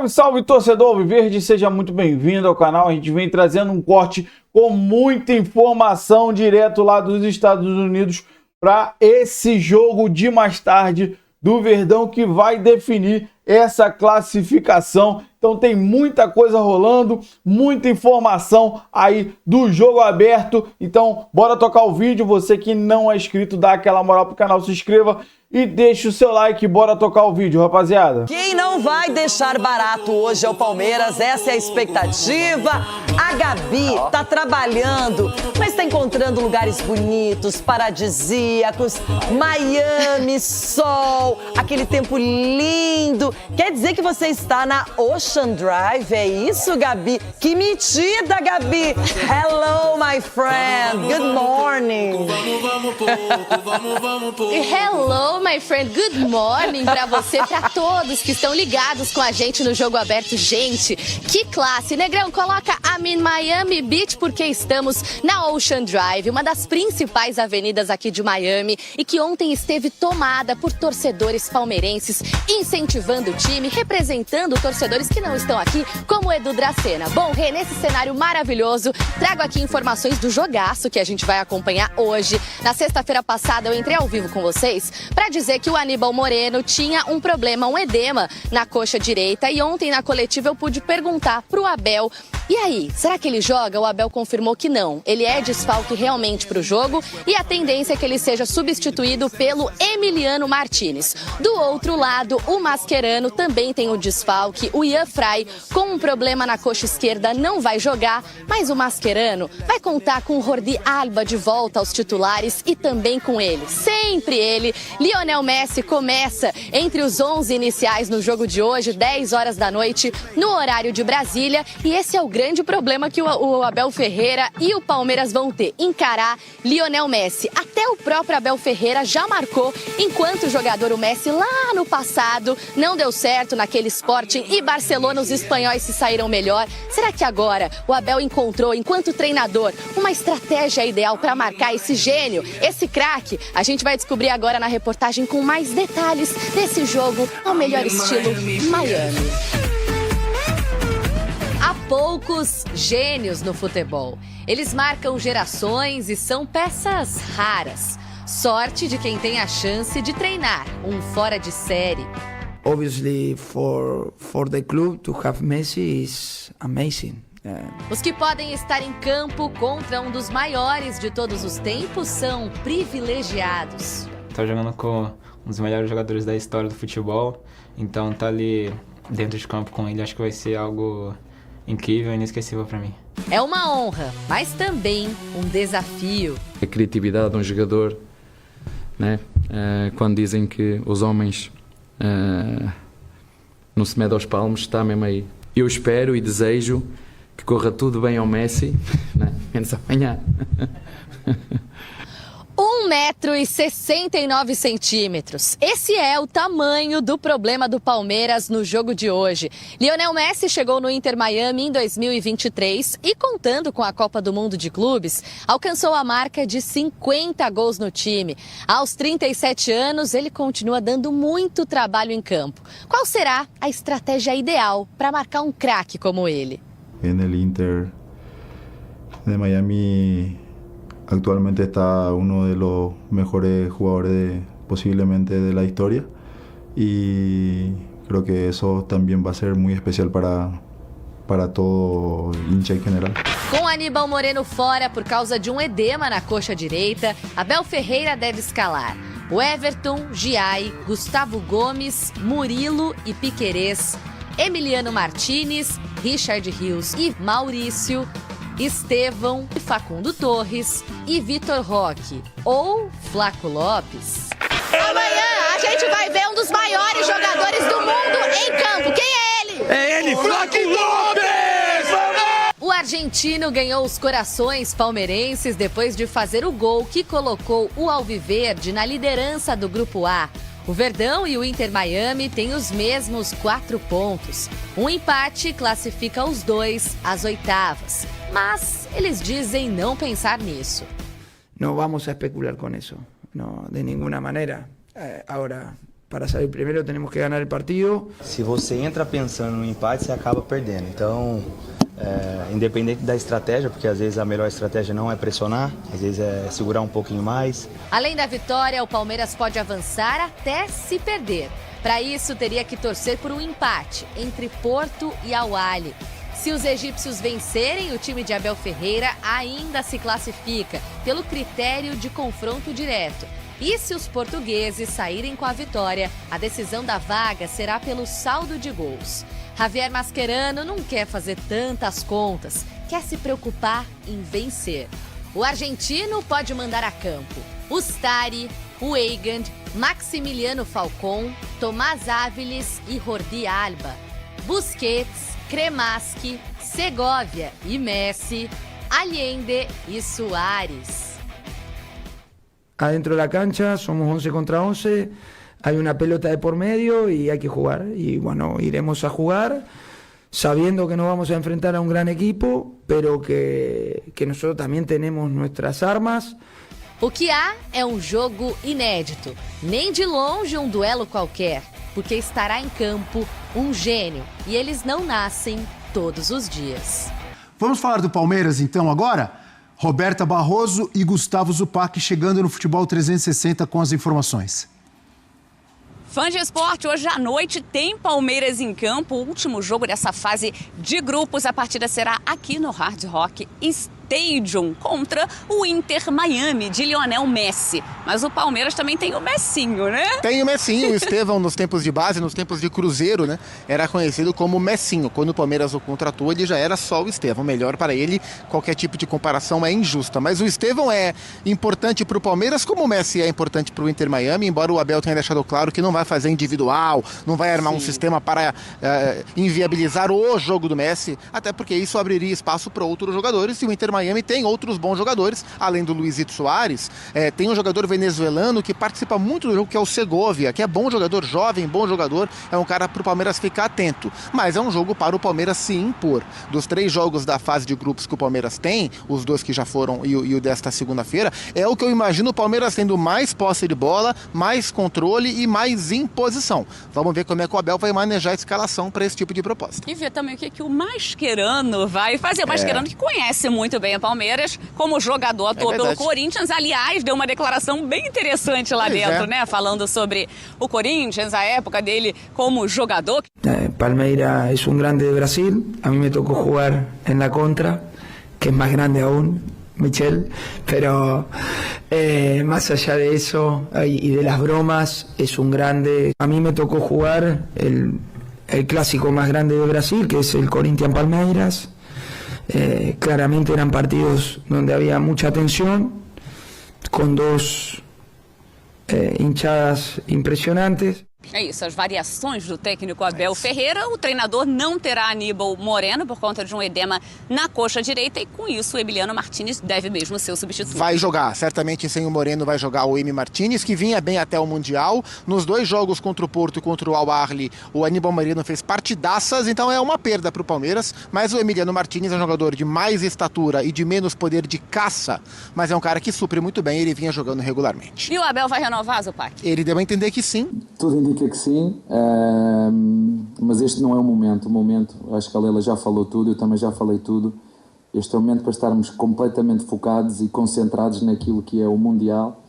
Salve, salve, torcedor alviverde, seja muito bem-vindo ao canal. A gente vem trazendo um corte com muita informação direto lá dos Estados Unidos para esse jogo de mais tarde do Verdão que vai definir essa classificação. Então tem muita coisa rolando, muita informação aí do jogo aberto. Então bora tocar o vídeo. Você que não é inscrito, dá aquela moral pro canal, se inscreva e deixa o seu like. Bora tocar o vídeo, rapaziada. Quem não vai deixar barato hoje é o Palmeiras, essa é a expectativa. A Gabi tá trabalhando, mas tá encontrando lugares bonitos, paradisíacos, Miami, sol, aquele tempo lindo. Quer dizer que você está na Ocean Drive, é isso, Gabi? Que metida, Gabi! Hello, my friend. Good morning. Hello, my friend. Good morning pra você, pra todos que estão ligados com a gente no Jogo Aberto. Gente, que classe! Negrão, coloca I'm in Miami Beach porque estamos na Ocean Drive, uma das principais avenidas aqui de Miami e que ontem esteve tomada por torcedores palmeirenses, incentivando o time, representando torcedores que não estão aqui, como o Edu Dracena. Bom, Rê, nesse cenário maravilhoso, trago aqui informações do jogaço que a gente vai acompanhar hoje. Na sexta-feira passada, eu entrei ao vivo com vocês para dizer que o Aníbal Moreno tinha um problema, um edema na coxa direita, e ontem na coletiva eu pude perguntar pro Abel, e aí, será que ele joga? O Abel confirmou que não. Ele é desfalque realmente pro jogo e a tendência é que ele seja substituído pelo Emiliano Martinez. Do outro lado, o Mascherano também tem o desfalque. O Ian Fry, com um problema na coxa esquerda, não vai jogar, mas o Mascherano vai contar com o Jordi Alba de volta aos titulares e também com ele, sempre ele, Lionel Messi, começa entre os 11 iniciais no jogo de hoje, 10 horas da noite, no horário de Brasília, e esse é o grande problema que o Abel Ferreira e o Palmeiras vão ter, encarar Lionel Messi. Até o próprio Abel Ferreira já marcou, enquanto jogador o Messi lá no passado não deu certo naquele Sporting e Barcelona, os espanhóis se saíram melhor. Será que agora o Abel encontrou, enquanto treinador, uma estratégia ideal para marcar esse gênio, esse craque? A gente vai descobrir agora na reportagem com mais detalhes desse jogo ao melhor estilo Miami. Há poucos gênios no futebol. Eles marcam gerações e são peças raras. Sorte de quem tem a chance de treinar um fora de série. Obviously, for the club to have Messi is amazing. Os que podem estar em campo contra um dos maiores de todos os tempos são privilegiados. Tô jogando com um dos melhores jogadores da história do futebol, então tá ali dentro de campo com ele, acho que vai ser algo incrível e inesquecível para mim. É uma honra, mas também um desafio. A criatividade de um jogador, né? Quando dizem que os homens não se medem aos palmos, está mesmo aí. Eu espero e desejo que corra tudo bem ao Messi, né? Menos amanhã. 1,69 m. Esse é o tamanho do problema do Palmeiras no jogo de hoje. Lionel Messi chegou no Inter Miami em 2023 e, contando com a Copa do Mundo de Clubes, alcançou a marca de 50 gols no time. Aos 37 anos, ele continua dando muito trabalho em campo. Qual será a estratégia ideal para marcar um craque como ele? No Inter de Miami actualmente está uno de los mejores jugadores posiblemente de la historia y creo que eso también va a ser muy especial para todo hincha en general. Com Aníbal Moreno fora por causa de um edema na coxa direita, Abel Ferreira deve escalar o Everton, Giai, Gustavo Gomes, Murilo e Piquerez, Emiliano Martinez, Richard Rios e Maurício, Estevão, Facundo Torres e Vitor Roque, ou Flaco Lopes. Amanhã a gente vai ver um dos maiores jogadores do mundo em campo. Quem é ele? É ele, Flaco Lopes! O argentino ganhou os corações palmeirenses depois de fazer o gol que colocou o Alviverde na liderança do Grupo A. O Verdão e o Inter Miami têm os mesmos 4 pontos. Um empate classifica os dois às oitavas. Mas eles dizem não pensar nisso. Não vamos a especular com isso, não, de nenhuma maneira. Agora, para salir primero tenemos que ganar el partido. Se você entra pensando no empate, você acaba perdendo. Então, independente da estratégia, porque às vezes a melhor estratégia não é pressionar, às vezes é segurar um pouquinho mais. Além da vitória, o Palmeiras pode avançar até se perder. Para isso, teria que torcer por um empate entre Porto e Al Ahly. Se os egípcios vencerem, o time de Abel Ferreira ainda se classifica pelo critério de confronto direto. E se os portugueses saírem com a vitória, a decisão da vaga será pelo saldo de gols. Javier Mascherano não quer fazer tantas contas, quer se preocupar em vencer. O argentino pode mandar a campo o Stari, o Weigand, Maximiliano Falcón, Tomás Áviles e Jordi Alba, Busquets, Cremaschi, Segovia e Messi, Allende e Suárez. Adentro de la cancha somos 11 contra 11, hay una pelota de por medio y hay que jugar. Y bueno, iremos a jugar sabiendo que nos vamos a enfrentar a un gran equipo, pero que nosotros también tenemos nuestras armas. O que há é um jogo inédito, nem de longe um duelo qualquer, porque estará em campo um gênio e eles não nascem todos os dias. Vamos falar do Palmeiras então agora? Roberta Barroso e Gustavo Zupac chegando no Futebol 360 com as informações. Fã de esporte, hoje à noite tem Palmeiras em campo, o último jogo dessa fase de grupos. A partida será aqui no Hard Rock Stadium contra o Inter Miami de Lionel Messi. Mas o Palmeiras também tem o Messinho, né? Tem o Messinho, o Estevão nos tempos de base, nos tempos de Cruzeiro, né? Era conhecido como Messinho. Quando o Palmeiras o contratou, ele já era só o Estevão. Melhor para ele, qualquer tipo de comparação é injusta. Mas o Estevão é importante para o Palmeiras, como o Messi é importante para o Inter Miami, embora o Abel tenha deixado claro que não vai fazer individual, não vai armar um sistema para inviabilizar o jogo do Messi, até porque isso abriria espaço para outros jogadores, e o Inter Miami tem outros bons jogadores, além do Luizito Soares, tem um jogador venezuelano que participa muito do jogo, que é o Segovia, que é bom jogador, jovem, bom jogador, é um cara para o Palmeiras ficar atento, mas é um jogo para o Palmeiras se impor. Dos 3 jogos da fase de grupos que o Palmeiras tem, os 2 que já foram e o desta segunda-feira, é o que eu imagino o Palmeiras tendo mais posse de bola, mais controle e mais imposição. Vamos ver como é que o Abel vai manejar a escalação para esse tipo de proposta. E ver também o que o Mascherano vai fazer. O Mascherano que conhece muito bem o Palmeiras, como jogador, atuou pelo Corinthians. Aliás, deu uma declaração bem interessante lá dentro, né? Falando sobre o Corinthians, a época dele como jogador. Palmeiras es un grande de Brasil. A mí me tocó jugar en la contra, que es más grande aún, Michel, pero más allá de eso y de las bromas, es un grande. A mí me tocó jugar el clásico más grande de Brasil, que es el Corinthians Palmeiras. Claramente eran partidos donde había mucha tensión, con 2 hinchadas impresionantes. É isso, as variações do técnico Abel Ferreira. O treinador não terá Aníbal Moreno por conta de um edema na coxa direita e com isso o Emiliano Martínez deve mesmo ser o substituto. Vai jogar, certamente sem o Moreno vai jogar o Emi Martínez, que vinha bem até o Mundial. Nos 2 jogos contra o Porto e contra o Al Ahly, o Aníbal Moreno fez partidaças, então é uma perda para o Palmeiras, mas o Emiliano Martínez é um jogador de mais estatura e de menos poder de caça, mas é um cara que supre muito bem, ele vinha jogando regularmente. E o Abel vai renovar, Zupac? Ele deu a entender que sim. Tudo indica que sim, mas este não é o momento. O momento, acho que a Lela já falou tudo, eu também já falei tudo. Este é o momento para estarmos completamente focados e concentrados naquilo que é o Mundial.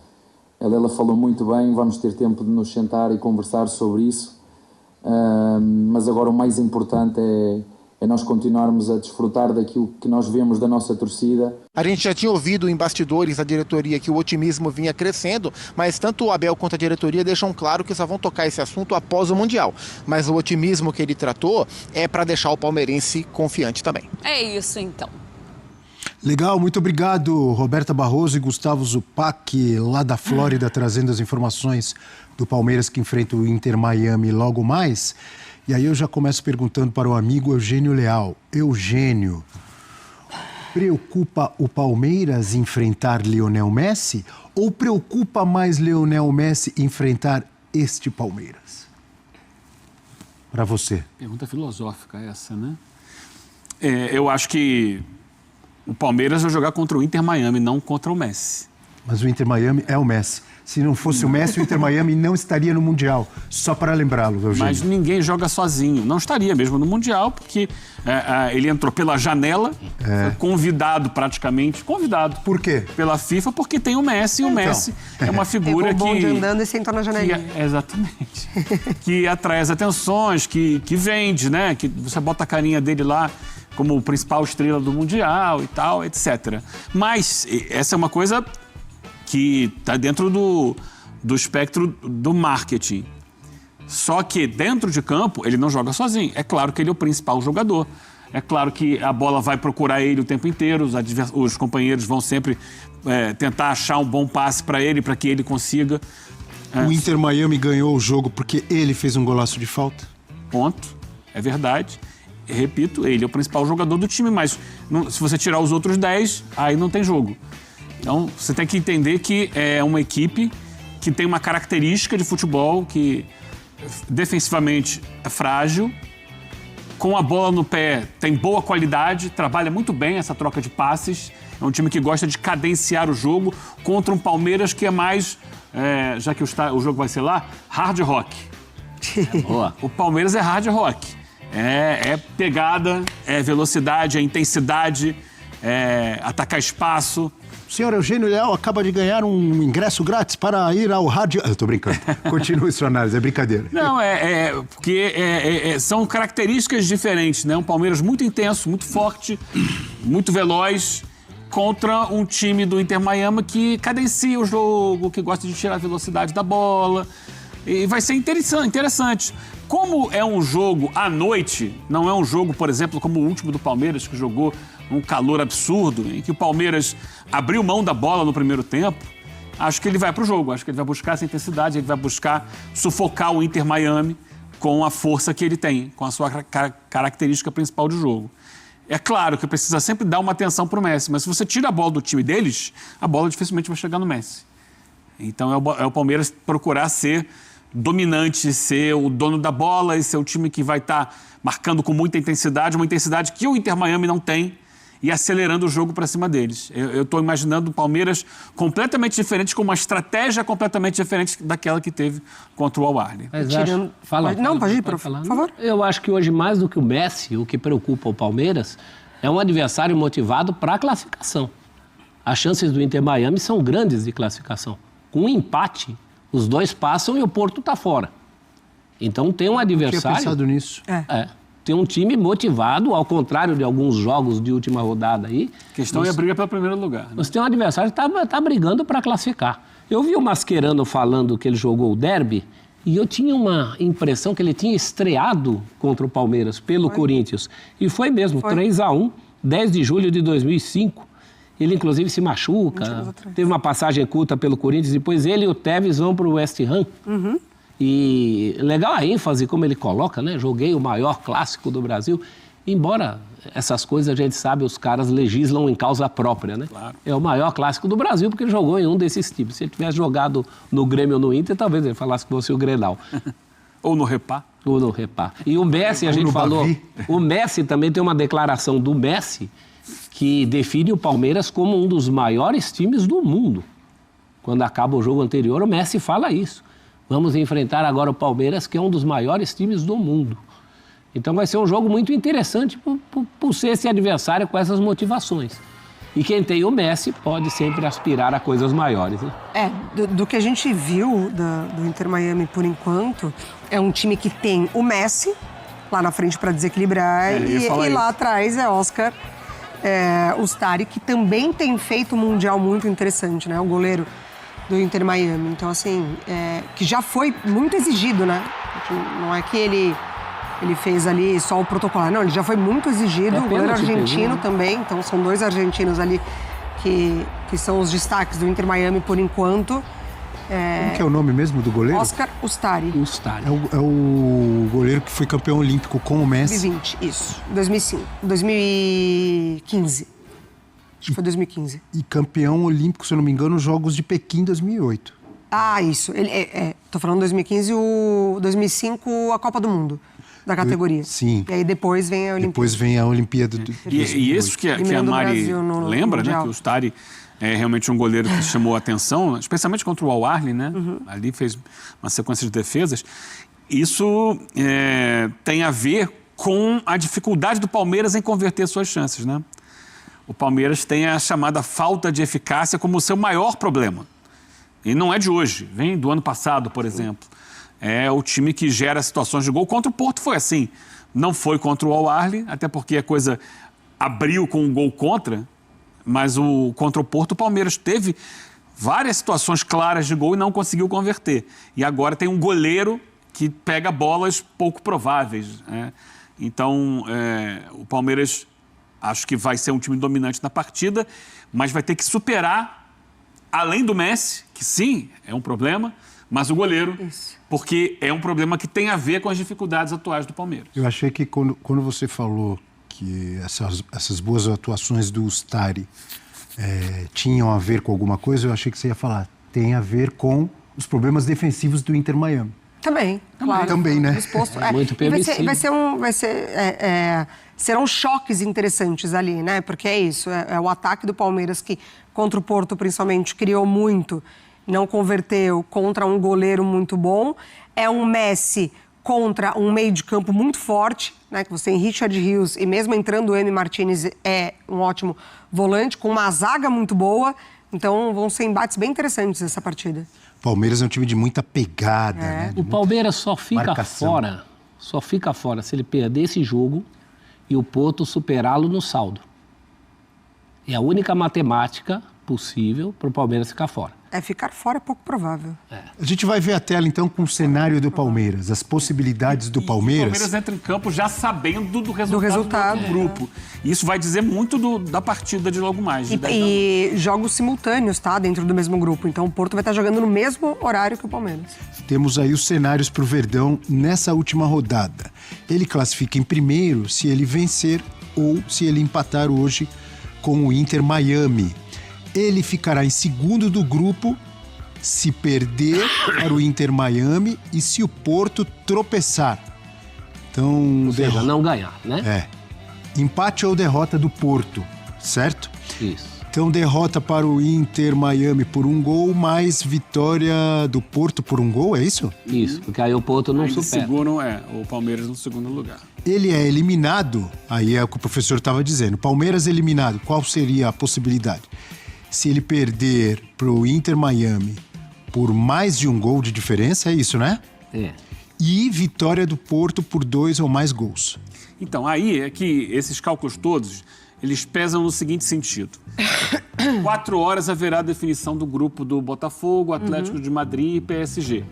A Lela falou muito bem, vamos ter tempo de nos sentar e conversar sobre isso, mas agora o mais importante é nós continuarmos a desfrutar daquilo que nós vemos da nossa torcida. A gente já tinha ouvido em bastidores da diretoria que o otimismo vinha crescendo, mas tanto o Abel quanto a diretoria deixam claro que só vão tocar esse assunto após o Mundial. Mas o otimismo que ele tratou é para deixar o palmeirense confiante também. É isso então. Legal, muito obrigado, Roberta Barroso e Gustavo Zupac, lá da Flórida, trazendo as informações do Palmeiras que enfrenta o Inter Miami logo mais. E aí eu já começo perguntando para o amigo Eugênio Leal. Eugênio, preocupa o Palmeiras enfrentar Lionel Messi ou preocupa mais Lionel Messi enfrentar este Palmeiras? Para você. Pergunta filosófica essa, né? Eu acho que o Palmeiras vai jogar contra o Inter Miami, não contra o Messi. Mas o Inter Miami é o Messi. Se não fosse o Messi, o Inter Miami não estaria no Mundial. Só para lembrá-lo, Eugênio. Mas ninguém joga sozinho. Não estaria mesmo no Mundial, porque ele entrou pela janela, foi convidado praticamente. Convidado. Por quê? Pela FIFA, porque tem o Messi. E o Messi é uma figura Pegou o bonde que... andando e sentou na janelinha. Exatamente. Que atrai as atenções, que vende, né? Que você bota a carinha dele lá como principal estrela do Mundial e tal, etc. Mas essa é uma coisa que está dentro do espectro do marketing. Só que dentro de campo ele não joga sozinho. É claro que ele é o principal jogador. É claro que a bola vai procurar ele o tempo inteiro, os companheiros vão sempre tentar achar um bom passe para ele, para que ele consiga. O Inter Miami ganhou o jogo porque ele fez um golaço de falta? Ponto. É verdade. Repito, ele é o principal jogador do time, mas se você tirar os outros 10, aí não tem jogo. Então, você tem que entender que é uma equipe que tem uma característica de futebol que defensivamente é frágil, com a bola no pé tem boa qualidade, trabalha muito bem essa troca de passes. É um time que gosta de cadenciar o jogo contra um Palmeiras que é mais, já que o jogo vai ser lá, hard rock. O Palmeiras é hard rock. É pegada, é velocidade, é intensidade, é atacar espaço. O senhor Eugênio Leal acaba de ganhar um ingresso grátis para ir ao rádio... Eu tô brincando. Continue sua análise, é brincadeira. Não, porque são características diferentes, né? Um Palmeiras muito intenso, muito forte, muito veloz, contra um time do Inter Miami que cadencia o jogo, que gosta de tirar a velocidade da bola. E vai ser interessante. Como é um jogo à noite, não é um jogo, por exemplo, como o último do Palmeiras, que jogou um calor absurdo, em que o Palmeiras abriu mão da bola no primeiro tempo, acho que ele vai para o jogo, acho que ele vai buscar essa intensidade, ele vai buscar sufocar o Inter Miami com a força que ele tem, com a sua característica principal de jogo. É claro que precisa sempre dar uma atenção para o Messi, mas se você tira a bola do time deles, a bola dificilmente vai chegar no Messi. Então é o Palmeiras procurar ser dominante, ser o dono da bola e ser o time que vai estar marcando com muita intensidade, uma intensidade que o Inter Miami não tem, e acelerando o jogo para cima deles. Eu estou imaginando o Palmeiras completamente diferente, com uma estratégia completamente diferente daquela que teve contra o Al-Ahly. Pode ir, por favor. Eu acho que hoje, mais do que o Messi, o que preocupa o Palmeiras é um adversário motivado para a classificação. As chances do Inter Miami são grandes de classificação. Com um empate, os dois passam e o Porto está fora. Então tem um adversário... Eu tinha pensado nisso. Tem um time motivado, ao contrário de alguns jogos de última rodada aí. A questão é a briga pelo primeiro lugar. Né? Você tem um adversário que está brigando para classificar. Eu vi o Mascherano falando que ele jogou o derby e eu tinha uma impressão que ele tinha estreado contra o Palmeiras pelo Corinthians. E foi mesmo, 3-1, 10 de julho de 2005. Ele, inclusive, se machuca. Teve uma passagem curta pelo Corinthians. Depois ele e o Tevez vão para o West Ham. E legal a ênfase como ele coloca, né? Joguei o maior clássico do Brasil. Embora essas coisas a gente sabe, os caras legislam em causa própria, né? Claro. É o maior clássico do Brasil porque ele jogou em um desses times. Se ele tivesse jogado no Grêmio ou no Inter, talvez ele falasse que fosse o Grenal. Ou no Repá. Ou no Repá. E o Messi, a gente falou... O Messi também tem uma declaração do Messi que define o Palmeiras como um dos maiores times do mundo. Quando acaba o jogo anterior, o Messi fala isso. Vamos enfrentar agora o Palmeiras, que é um dos maiores times do mundo. Então vai ser um jogo muito interessante por ser esse adversário com essas motivações. E quem tem o Messi pode sempre aspirar a coisas maiores. Né? Do que a gente viu do Inter Miami por enquanto, é um time que tem o Messi lá na frente para desequilibrar e lá atrás é Oscar Ustari, que também tem feito um Mundial muito interessante, né? O goleiro do Inter Miami. Então, assim, que já foi muito exigido, né? Não é que ele fez ali só o protocolar. Não, ele já foi muito exigido. O goleiro argentino também. Então, são dois argentinos ali que são os destaques do Inter Miami por enquanto. Como que é o nome mesmo do goleiro? Oscar Ustari. É o goleiro que foi campeão olímpico com o Messi. 2020, isso. 2015. Acho que foi 2015. E campeão olímpico, se eu não me engano, nos Jogos de Pequim 2008. Isso. Tô falando 2015 o 2005, a Copa do Mundo. da categoria. Sim. E aí depois vem a Olimpíada. Depois vem a Olimpíada. E isso que a Mari lembra, né? Que o Stari é realmente um goleiro que chamou a atenção, especialmente contra o Al Ahly, né? Ali fez uma sequência de defesas. Isso tem a ver com a dificuldade do Palmeiras em converter suas chances, né? O Palmeiras tem a chamada falta de eficácia como o seu maior problema. E não é de hoje, vem do ano passado, por exemplo. É o time que gera situações de gol. Contra o Porto foi assim. Não foi contra o Al Ahly, até porque a coisa abriu com um gol contra, mas contra o Porto o Palmeiras teve várias situações claras de gol e não conseguiu converter. E agora tem um goleiro que pega bolas pouco prováveis, né? Então, o Palmeiras acho que vai ser um time dominante na partida, mas vai ter que superar, além do Messi, que sim, é um problema, mas o goleiro, porque é um problema que tem a ver com as dificuldades atuais do Palmeiras. Eu achei que quando você falou que essas boas atuações do Stari tinham a ver com alguma coisa, eu achei que você ia falar, tem a ver com os problemas defensivos do Inter Miami. Também, claro. Também, né? Muito permissível. Serão choques interessantes ali, né? Porque é isso, é o ataque do Palmeiras que, contra o Porto principalmente, criou muito, não converteu, contra um goleiro muito bom. É um Messi contra um meio de campo muito forte, né? Que você tem Richard Rios e mesmo entrando o Emi Martinez é um ótimo volante, com uma zaga muito boa. Então vão ser embates bem interessantes essa partida. Palmeiras é um time de muita pegada, né? O Palmeiras só fica fora se ele perder esse jogo e o Porto superá-lo no saldo. É a única matemática possível para o Palmeiras ficar fora. Ficar fora é pouco provável. A gente vai ver a tela, então, com o cenário do Palmeiras, as possibilidades do Palmeiras. O Palmeiras entra em campo já sabendo do resultado do grupo. Isso vai dizer muito da partida de logo mais. E jogos simultâneos, tá? Dentro do mesmo grupo. Então, o Porto vai estar jogando no mesmo horário que o Palmeiras. Temos aí os cenários para o Verdão nessa última rodada. Ele classifica em primeiro se ele vencer ou se ele empatar hoje com o Inter Miami. Ele ficará em segundo do grupo se perder para o Inter Miami e se o Porto tropeçar. Então, ou seja, não ganhar, né? Empate ou derrota do Porto, certo? Isso. Então, derrota para o Inter Miami por 1 gol, mais vitória do Porto por 1 gol, é isso? Isso, porque aí o Porto não supera. Seguram, o Palmeiras no segundo lugar. Ele é eliminado, aí é o que o professor estava dizendo. Palmeiras eliminado, qual seria a possibilidade? Se ele perder para o Inter Miami por mais de 1 gol de diferença, é isso, né? E vitória do Porto por 2 ou mais gols. Então, aí é que esses cálculos todos, eles pesam no seguinte sentido. 4 horas haverá a definição do grupo do Botafogo, Atlético de Madrid e PSG.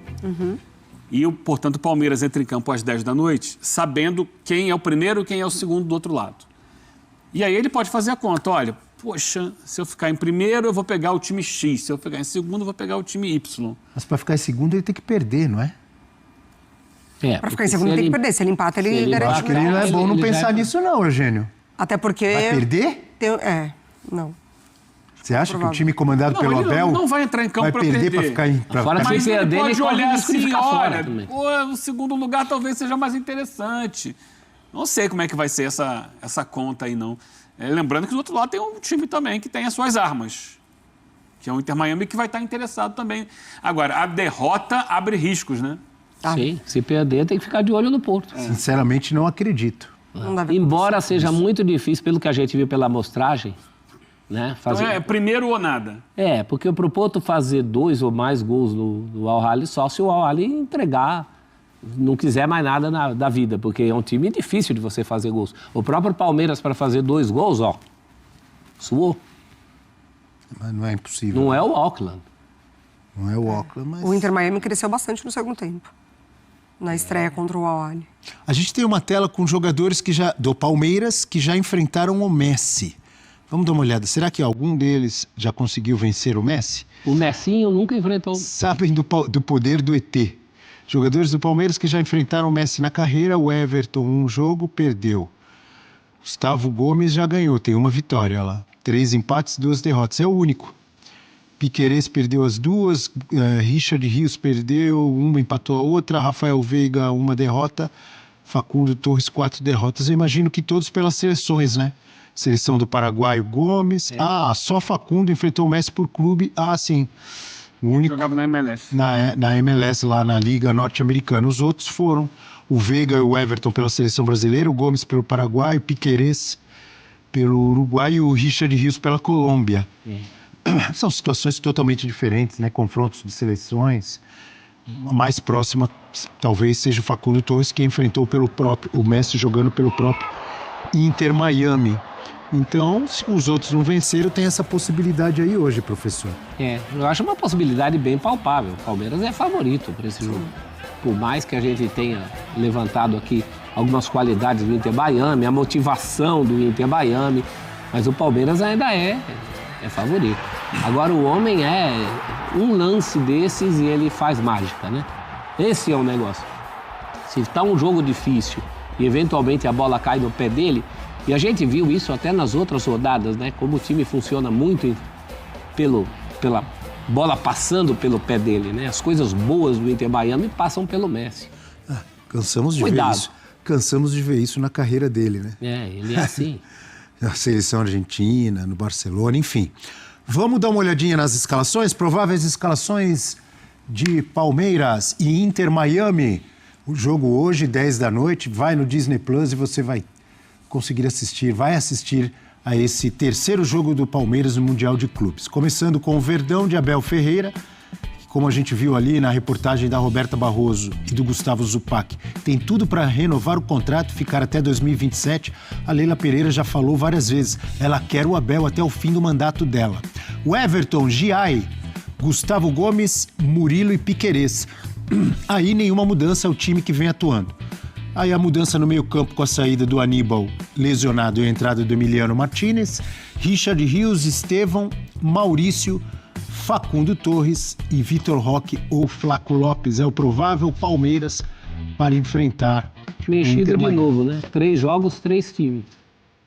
E, portanto, o Palmeiras entra em campo às 10 da noite, sabendo quem é o primeiro e quem é o segundo do outro lado. E aí ele pode fazer a conta, olha, poxa, se eu ficar em primeiro, eu vou pegar o time X. Se eu ficar em segundo, eu vou pegar o time Y. Mas para ficar em segundo, ele tem que perder, não é? Para ficar em segundo, ele tem que perder. Se ele empata, ele garante. Acho que ele não é bom não pensar nisso, não, Eugênio. Até porque... Vai perder? Não. Você acha que o time comandado pelo Abel não vai entrar em campo para perder para ficar em... Mas ele pode olhar assim, olha, o segundo lugar talvez seja mais interessante. Não sei como é que vai ser essa conta aí, não. Lembrando que do outro lado tem um time também que tem as suas armas, que é o Inter Miami, que vai estar interessado também. Agora, a derrota abre riscos, né? Sim, se perder tem que ficar de olho no Porto. Sinceramente, não acredito. Embora seja muito difícil, pelo que a gente viu pela amostragem, né? Então é primeiro ou nada. Porque pro Porto fazer 2 ou mais gols no Al Ahly, só se o Al Ahly entregar, não quiser mais nada da vida, porque é um time difícil de você fazer gols. O próprio Palmeiras, para fazer 2 gols, suou. Mas não é impossível. Não é o Auckland. Não é o Auckland, mas... O Inter Miami cresceu bastante no segundo tempo, na estreia contra o Al Ahly. A gente tem uma tela com jogadores do Palmeiras que já enfrentaram o Messi. Vamos dar uma olhada. Será que algum deles já conseguiu vencer o Messi? O Messinho nunca enfrentou. Sabem do poder do ET. Jogadores do Palmeiras que já enfrentaram o Messi na carreira. O Everton, 1 jogo, perdeu. Gustavo Gomes já ganhou, tem 1 vitória lá. 3 empates, 2 derrotas. É o único. Piquerez perdeu as 2, Richard Rios perdeu, 1 empatou a outra, Rafael Veiga 1 derrota, Facundo Torres, 4 derrotas. Eu imagino que todos pelas seleções, né? Seleção do Paraguai, o Gomes. Só Facundo enfrentou o Messi por clube. Sim. O único... Jogava na MLS. Na MLS, lá na Liga Norte-Americana. Os outros foram o Veiga e o Everton pela seleção brasileira, o Gomes pelo Paraguai, o Piquerez pelo Uruguai e o Richard Rios pela Colômbia. São situações totalmente diferentes, né? Confrontos de seleções. A mais próxima talvez seja o Facundo Torres, que enfrentou o Messi jogando pelo próprio Inter Miami. Então, se os outros não venceram, tem essa possibilidade aí hoje, professor. Eu acho uma possibilidade bem palpável. O Palmeiras é favorito para esse jogo. Por mais que a gente tenha levantado aqui algumas qualidades do Inter Miami, a motivação do Inter Miami, mas o Palmeiras ainda é favorito. Agora, o homem é um lance desses e ele faz mágica, né? Esse é o negócio. Se está um jogo difícil e eventualmente a bola cai no pé dele, e a gente viu isso até nas outras rodadas, né? Como o time funciona muito pela bola passando pelo pé dele, né? As coisas boas do Inter Miami passam pelo Messi. Cansamos de ver isso. Cansamos de ver isso na carreira dele, né? Ele é assim. Na seleção argentina, no Barcelona, enfim. Vamos dar uma olhadinha nas escalações, prováveis escalações de Palmeiras e Inter Miami. O jogo hoje, 10 da noite, vai no Disney Plus e você vai conseguir vai assistir a esse terceiro jogo do Palmeiras no Mundial de Clubes. Começando com o Verdão de Abel Ferreira, que, como a gente viu ali na reportagem da Roberta Barroso e do Gustavo Zupac, tem tudo para renovar o contrato, ficar até 2027. A Leila Pereira já falou várias vezes, ela quer o Abel até o fim do mandato dela. O Everton, Giai, Gustavo Gomes, Murilo e Piquerez. Aí nenhuma mudança, é o time que vem atuando. Aí a mudança no meio-campo com a saída do Aníbal lesionado e a entrada do Emiliano Martínez, Richard Rios, Estevão, Maurício, Facundo Torres e Vitor Roque ou Flaco Lopes. É o provável Palmeiras para enfrentar Mexido de novo, né? 3 jogos, 3 times.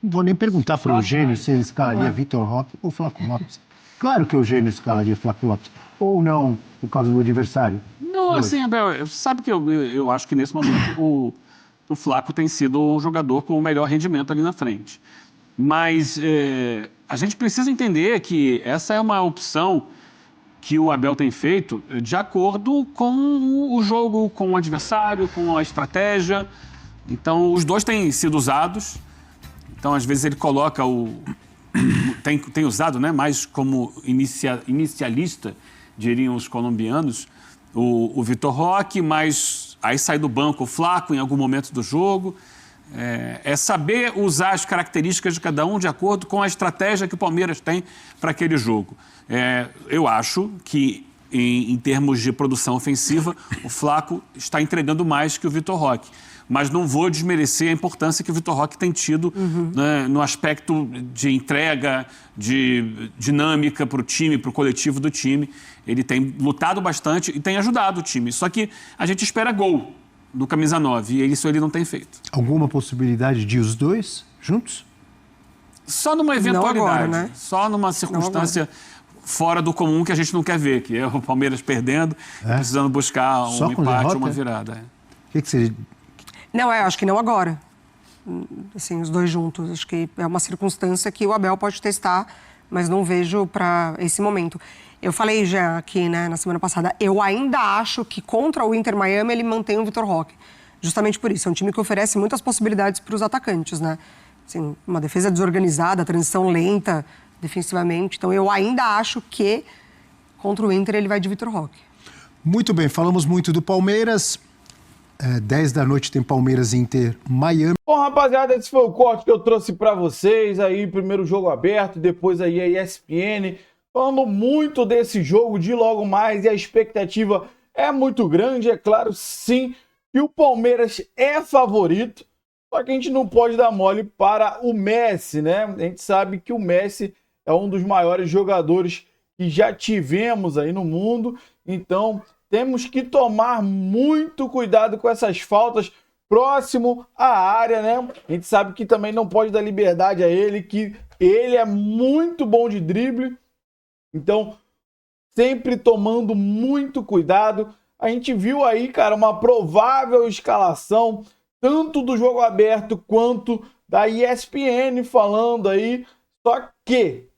Não vou nem perguntar para o Eugênio se ele escalaria Vitor Roque ou Flaco Lopes. Claro que o Eugênio escalaria Flaco Lopes. Ou não, por causa do adversário. Não, assim, Abel, sabe que eu acho que nesse momento o Flaco tem sido o jogador com o melhor rendimento ali na frente. Mas a gente precisa entender que essa é uma opção que o Abel tem feito de acordo com o jogo, com o adversário, com a estratégia. Então, os dois têm sido usados. Então, às vezes, ele coloca tem usado, né, mais como inicialista, diriam os colombianos, o Vitor Roque, mas aí sai do banco o Flaco em algum momento do jogo. É saber usar as características de cada um de acordo com a estratégia que o Palmeiras tem para aquele jogo. Eu acho que, em termos de produção ofensiva, o Flaco está entregando mais que o Vitor Roque. Mas não vou desmerecer a importância que o Vitor Roque tem tido, né, no aspecto de entrega, de dinâmica para o time, para o coletivo do time. Ele tem lutado bastante e tem ajudado o time. Só que a gente espera gol do camisa 9 e isso ele não tem feito. Alguma possibilidade de os dois juntos? Só numa eventualidade, agora, né? Só numa circunstância fora do comum que a gente não quer ver, que é o Palmeiras perdendo, precisando buscar um empate, uma virada. O que seria? Não, acho que não agora. Assim, os dois juntos. Acho que é uma circunstância que o Abel pode testar, mas não vejo para esse momento. Eu falei já aqui, né, na semana passada, eu ainda acho que contra o Inter Miami ele mantém o Vitor Roque. Justamente por isso. É um time que oferece muitas possibilidades para os atacantes, né? Assim, uma defesa desorganizada, transição lenta defensivamente. Então, eu ainda acho que contra o Inter ele vai de Vitor Roque. Muito bem, falamos muito do Palmeiras. 10 da noite tem Palmeiras e Inter Miami. Bom, rapaziada, esse foi o corte que eu trouxe para vocês. Aí, primeiro jogo aberto, depois aí a ESPN. Falando muito desse jogo de logo mais e a expectativa é muito grande. É claro, sim, que o Palmeiras é favorito. Só que a gente não pode dar mole para o Messi, né? A gente sabe que o Messi é um dos maiores jogadores que já tivemos aí no mundo. Então, temos que tomar muito cuidado com essas faltas próximo à área, né? A gente sabe que também não pode dar liberdade a ele, que ele é muito bom de drible. Então, sempre tomando muito cuidado. A gente viu aí, cara, uma provável escalação tanto do Jogo Aberto quanto da ESPN falando aí, só que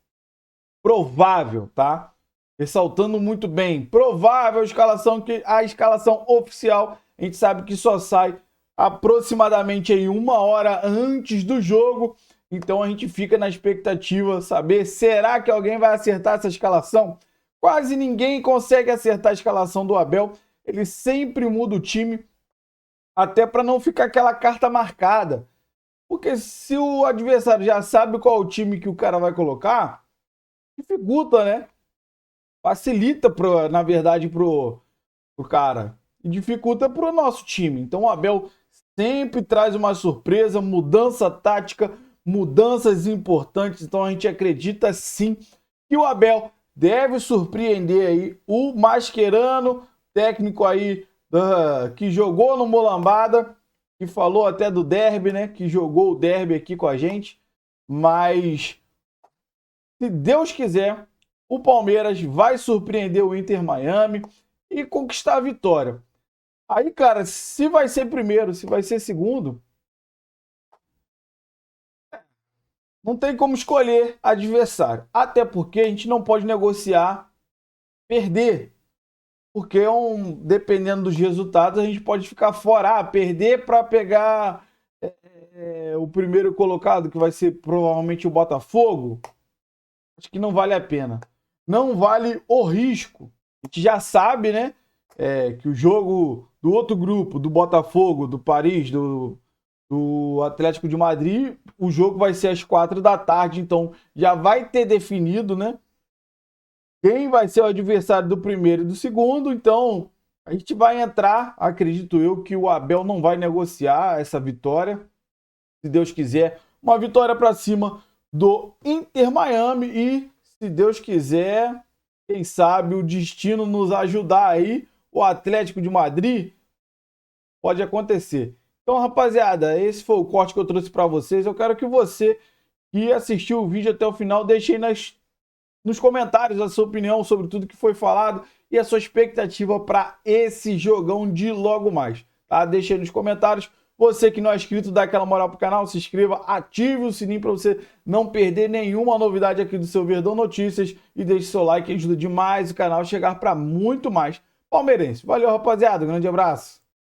provável, tá? Ressaltando muito bem, provável a escalação oficial, a gente sabe que só sai aproximadamente aí 1 hora antes do jogo, então a gente fica na expectativa saber, será que alguém vai acertar essa escalação? Quase ninguém consegue acertar a escalação do Abel, ele sempre muda o time, até para não ficar aquela carta marcada, porque se o adversário já sabe qual o time que o cara vai colocar, dificulta, né? Facilita, na verdade, pro cara. E dificulta pro nosso time. Então o Abel sempre traz uma surpresa, mudança tática, mudanças importantes. Então a gente acredita sim que o Abel deve surpreender aí o Mascherano, técnico aí que jogou no Mulambada, que falou até do derby, né? Que jogou o derby aqui com a gente. Mas, se Deus quiser, o Palmeiras vai surpreender o Inter Miami e conquistar a vitória. Aí, cara, se vai ser primeiro, se vai ser segundo, não tem como escolher adversário. Até porque a gente não pode negociar perder. Porque dependendo dos resultados, a gente pode ficar fora. Perder para pegar o primeiro colocado, que vai ser provavelmente o Botafogo. Acho que não vale a pena. Não vale o risco. A gente já sabe, né? Que o jogo do outro grupo, do Botafogo, do Paris, do Atlético de Madrid, o jogo vai ser às 4 da tarde. Então já vai ter definido, né? Quem vai ser o adversário do primeiro e do segundo. Então a gente vai entrar, acredito eu, que o Abel não vai negociar essa vitória. Se Deus quiser, uma vitória para cima do Inter Miami e, se Deus quiser, quem sabe o destino nos ajudar aí, o Atlético de Madrid, pode acontecer. Então, rapaziada, esse foi o corte que eu trouxe para vocês. Eu quero que você que assistiu o vídeo até o final deixe aí nos comentários a sua opinião sobre tudo que foi falado e a sua expectativa para esse jogão de logo mais, tá? Deixe aí nos comentários. Você que não é inscrito, dá aquela moral pro canal, se inscreva, ative o sininho para você não perder nenhuma novidade aqui do seu Verdão Notícias e deixe seu like, que ajuda demais o canal a chegar para muito mais palmeirense. Valeu, rapaziada, grande abraço.